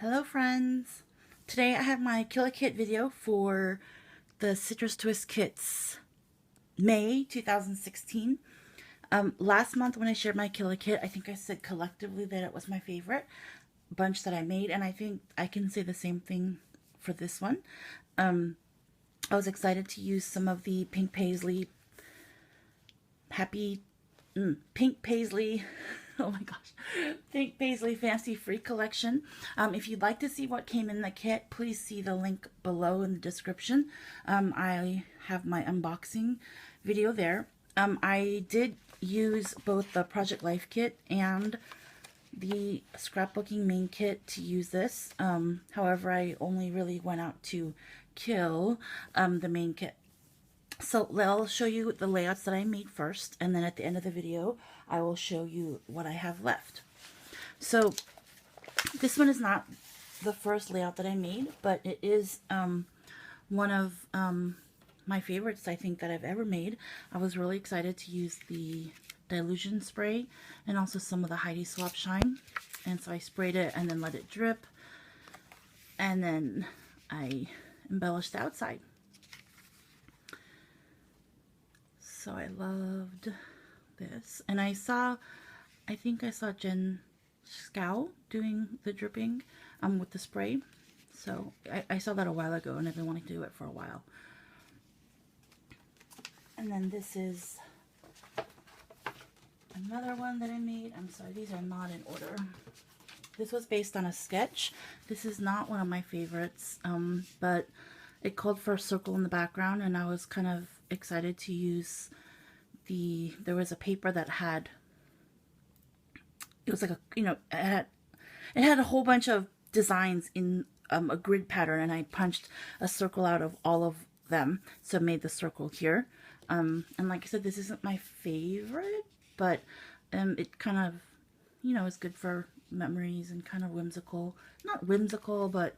Hello friends! Today I have my Killer Kit video for the Citrus Twist Kits May 2016. Last month when I shared my Killer Kit, I think I said collectively that it was my favorite bunch that I made, and I think I can say the same thing for this one. I was excited to use some of the Pink Paisley oh my gosh, Pink Paisley Fancy Free Collection. If you'd like to see what came in the kit, please see the link below in the description. I have my unboxing video there. I did use both the Project Life kit and the scrapbooking main kit to use this. However, I only really went out to kill the main kit. So I'll show you the layouts that I made first, and then at the end of the video I will show you what I have left. So this one is not the first layout that I made, but it is one of my favorites I think that I've ever made. I was really excited to use the dilution spray and also some of the Heidi Swap Shine, and so I sprayed it and then let it drip, and then I embellished the outside. So I loved this, and I think I saw Jen Scow doing the dripping with the spray, so I saw that a while ago and I've been wanting to do it for a while. And then this is another one that I made. I'm sorry, these are not in order. This was based on a sketch. This is not one of my favorites, but it called for a circle in the background, and I was kind of excited to use there was a paper that had, it was like a, it had a whole bunch of designs in a grid pattern, and I punched a circle out of all of them, so it made the circle here. And like I said, this isn't my favorite, but it kind of, is good for memories and kind of whimsical. Not whimsical, but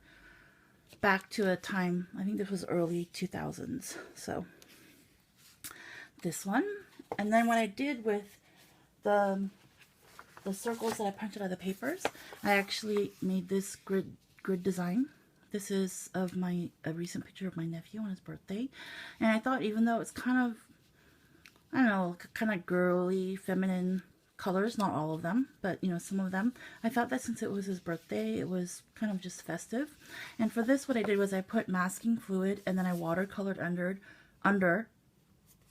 back to a time, I think this was early 2000s. So this one. And then what I did with the circles that I punched out of the papers, I actually made this grid design. This is of a recent picture of my nephew on his birthday, and I thought, even though it's kind of, I don't know, kind of girly, feminine colors, not all of them, but some of them, I thought that since it was his birthday, it was kind of just festive. And for this, what I did was I put masking fluid, and then I watercolored under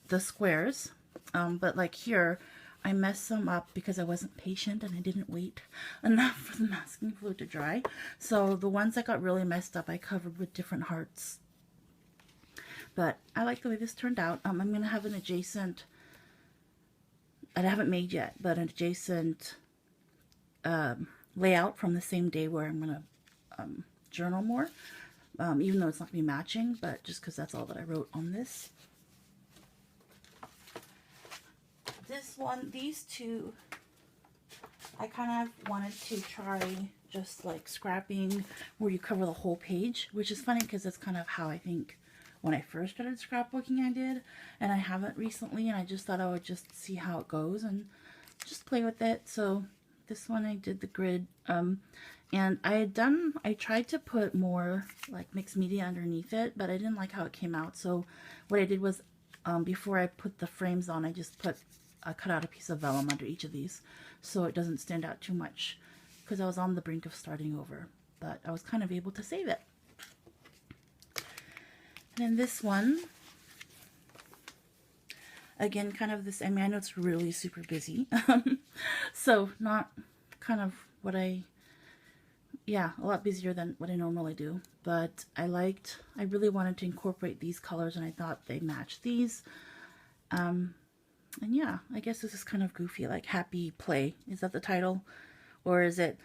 the squares. But like here, I messed some up because I wasn't patient and I didn't wait enough for the masking fluid to dry. So the ones that got really messed up, I covered with different hearts. But I like the way this turned out. I'm going to have an adjacent, I haven't made yet, but an adjacent layout from the same day where I'm going to journal more. Even though it's not going to be matching, but just because that's all that I wrote on this. This one, these two, I kind of wanted to try just like scrapping where you cover the whole page, which is funny because that's kind of how I think when I first started scrapbooking I did, and I haven't recently, and I just thought I would just see how it goes and just play with it. So this one I did the grid, and I tried to put more like mixed media underneath it, but I didn't like how it came out. So what I did was, before I put the frames on, I cut out a piece of vellum under each of these so it doesn't stand out too much, because I was on the brink of starting over, but I was kind of able to save it. And then this one, again, kind of this, I mean, I know it's really super busy, so not kind of what a lot busier than what I normally do, but I really wanted to incorporate these colors, and I thought they matched these. And yeah, I guess this is kind of goofy, like Happy Play. Is that the title? Or is it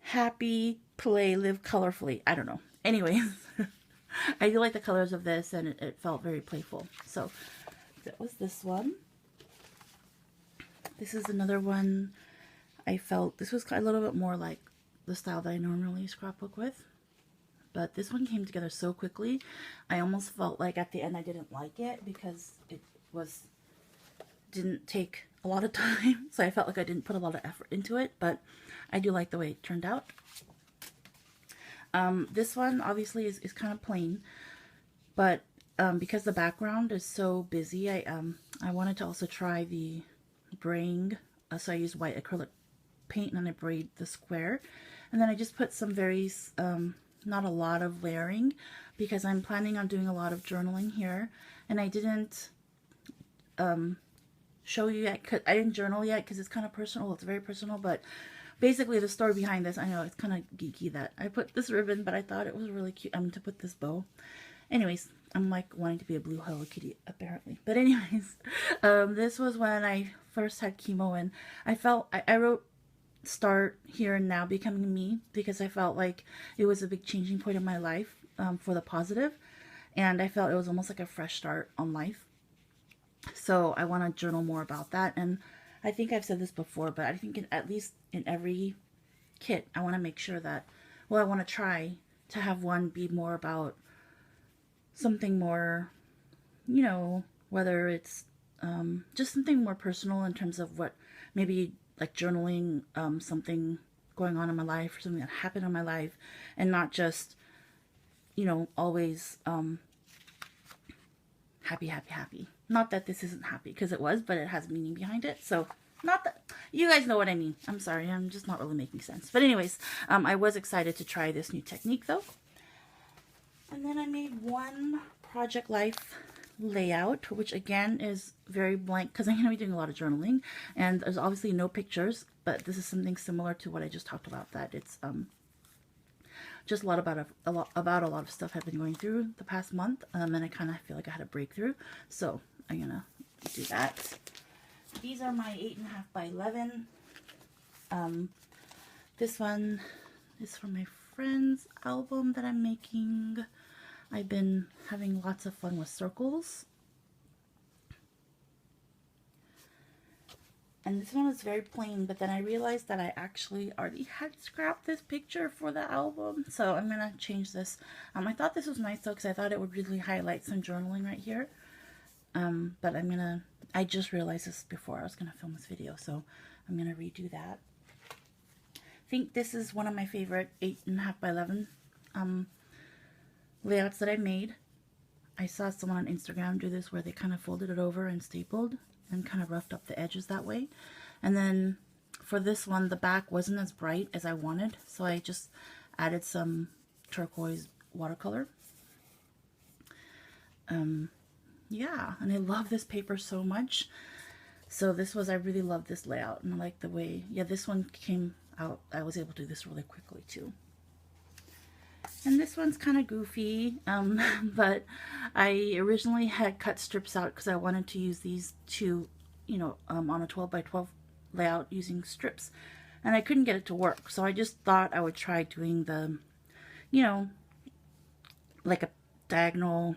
Happy Play Live Colorfully? I don't know. Anyways, I do like the colors of this, and it felt very playful. So that was this one. This is another one. I felt this was a little bit more like the style that I normally scrapbook with. But this one came together so quickly, I almost felt like at the end I didn't like it because it didn't take a lot of time, so I felt like I didn't put a lot of effort into it, but I do like the way it turned out. This one obviously is kind of plain, but because the background is so busy, I wanted to also try the braying. So I used white acrylic paint and I braid the square, and then I just put some very not a lot of layering because I'm planning on doing a lot of journaling here, and I didn't show you yet. I didn't journal yet because it's kind of personal. It's very personal, but basically the story behind this, I know it's kind of geeky that I put this ribbon, but I thought it was really cute. To put this bow. Anyways, I'm like wanting to be a blue Hello Kitty apparently. But anyways, this was when I first had chemo, and I wrote start here and now becoming me because I felt like it was a big changing point in my life for the positive, and I felt it was almost like a fresh start on life. So I want to journal more about that, and I think I've said this before, but I think at least in every kit I want to make sure that, well, I want to try to have one be more about something more, you know, whether it's just something more personal in terms of what maybe like journaling something going on in my life or something that happened in my life, and not just, you know, always happy, happy, happy. Not that this isn't happy, because it was, but it has meaning behind it. So not that, you guys know what I mean. I'm sorry, I'm just not really making sense. But anyways, I was excited to try this new technique though. And then I made one Project Life layout, which again is very blank because I'm going to be doing a lot of journaling, and there's obviously no pictures, but this is something similar to what I just talked about, that it's just a lot about a lot of stuff I've been going through the past month, and I kind of feel like I had a breakthrough, so I'm gonna do that. These are my 8.5 by 11. This one is from my friend's album that I'm making. I've been having lots of fun with circles. And this one was very plain, but then I realized that I actually already had scrapped this picture for the album. So I'm going to change this. I thought this was nice though, because I thought it would really highlight some journaling right here. But I just realized this before I was going to film this video, so I'm going to redo that. I think this is one of my favorite 8.5 by 11 layouts that I made. I saw someone on Instagram do this where they kind of folded it over and stapled and kind of roughed up the edges that way. And then for this one, the back wasn't as bright as I wanted, so I just added some turquoise watercolor. Yeah, and I love this paper so much. So I really love this layout, and I like the way, yeah, this one came out, I was able to do this really quickly too. And this one's kind of goofy, but I originally had cut strips out because I wanted to use these two, you know, on a 12 by 12 layout using strips, and I couldn't get it to work. So I just thought I would try doing the, you know, like a diagonal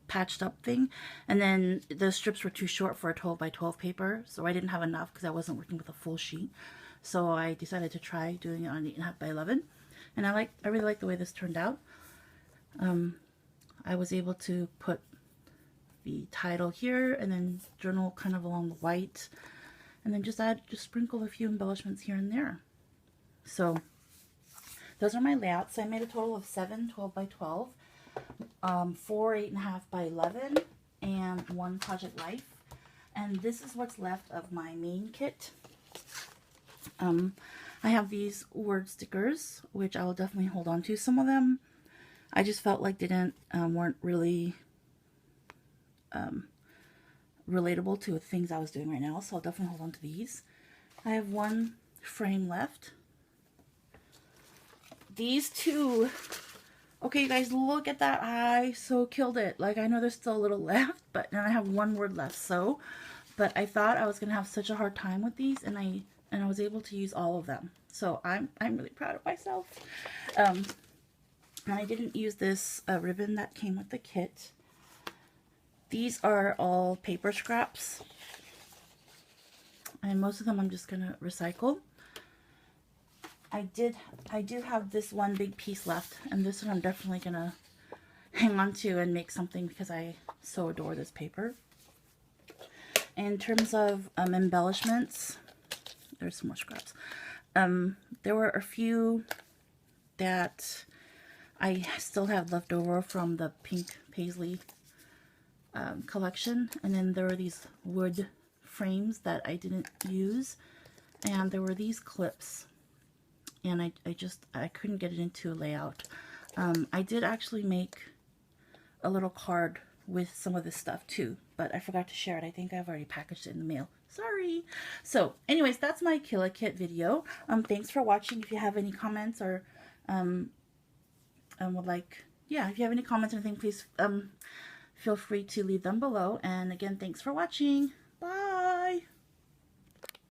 patched up thing, and then the strips were too short for a 12 by 12 paper, so I didn't have enough because I wasn't working with a full sheet. So I decided to try doing it on 8.5 by 11. And I really like the way this turned out. I was able to put the title here and then journal kind of along the white, and then just sprinkle a few embellishments here and there. So those are my layouts. I made a total of 7 12 by 12, 4 8.5 by 11, and 1 Project Life. And this is what's left of my main kit. I have these word stickers, which I will definitely hold on to. Some of them I just felt like weren't really relatable to the things I was doing right now, so I'll definitely hold on to these. I have 1 frame left. These 2, okay, you guys, look at that. I so killed it. Like, I know there's still a little left, but then I have 1 word left. So, but I thought I was gonna have such a hard time with these, and I was able to use all of them. So I'm really proud of myself. And I didn't use this ribbon that came with the kit. These are all paper scraps, and most of them I'm just gonna recycle. I do have this one big piece left, and this one I'm definitely gonna hang on to and make something because I so adore this paper. In terms of embellishments, there's some more scraps. There were a few that I still have left over from the pink paisley collection. And then there were these wood frames that I didn't use. And there were these clips. And I couldn't get it into a layout. I did actually make a little card with some of this stuff too, but I forgot to share it. I think I've already packaged it in the mail. Sorry. So anyways, that's my Killa Kit video. Thanks for watching. If you have any comments or if you have any comments or anything, please feel free to leave them below. And again, thanks for watching.